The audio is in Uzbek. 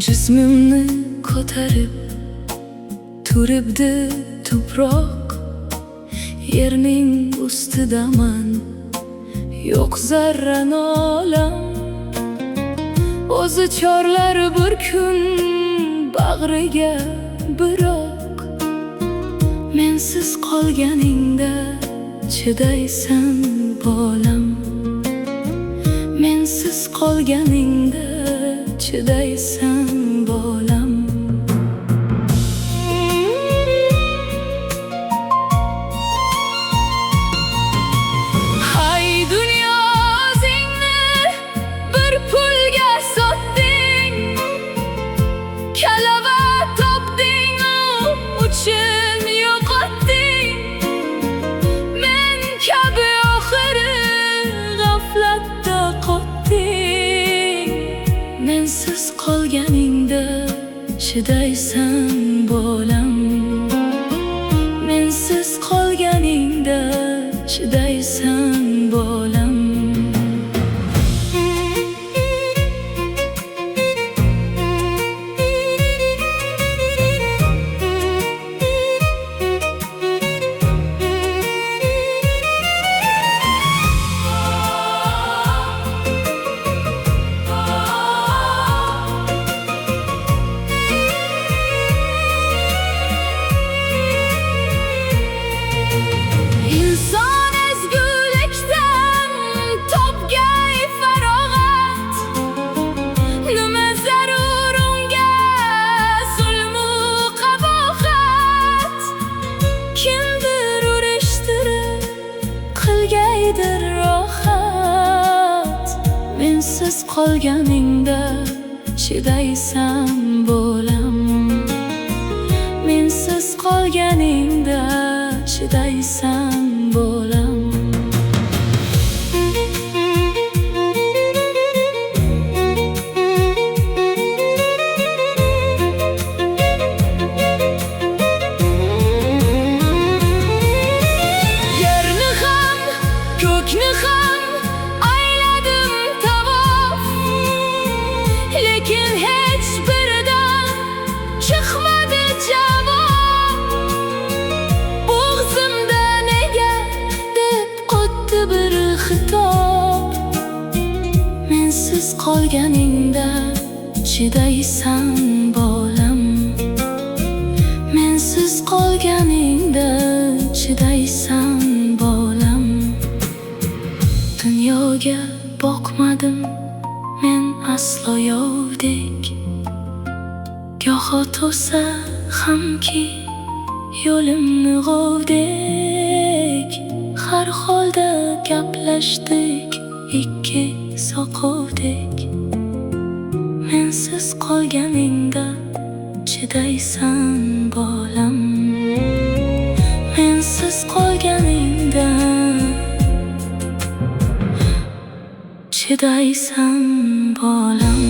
Jismimni ko'tarib turibdi tuproq, yerning ustidaman, yo'q zarra nolam. O'zi chorlar bir kun bag'riga, biroq mensiz qolganingda chidaysan bolam. Mensiz qolganingda chidaysan bolam. Hay dunyo, o'zingni bir pulga sotding, kalava topding, uchun yo'qotding. Men kabi oxiri g'aflatda qotding. Mensiz qolganingda chidaysan bolam. Mensiz qolganingda chidaysan bolam. Mensiz qolganingda chidaysan bolam. Mensiz qolganingda chidaysan bolam. Yerni ham, ko'kni ham ayladim tavof, lekin hech biridan chiqmadi javob. Bo'g'zimda nega deb o'tdi bir xitob. Mensiz qolganingda chidaysan bolam. Mensiz qolganingda chidaysan bolam. Dunyoga boqmadim men aslo yovdek, goho to'sa hamki yo'limni g'ovdek. Har holda gaplashdik ikki soqovdek. Mensiz qolganingda chidaysan bolam. Mensiz qolganingda chidaysan bolam.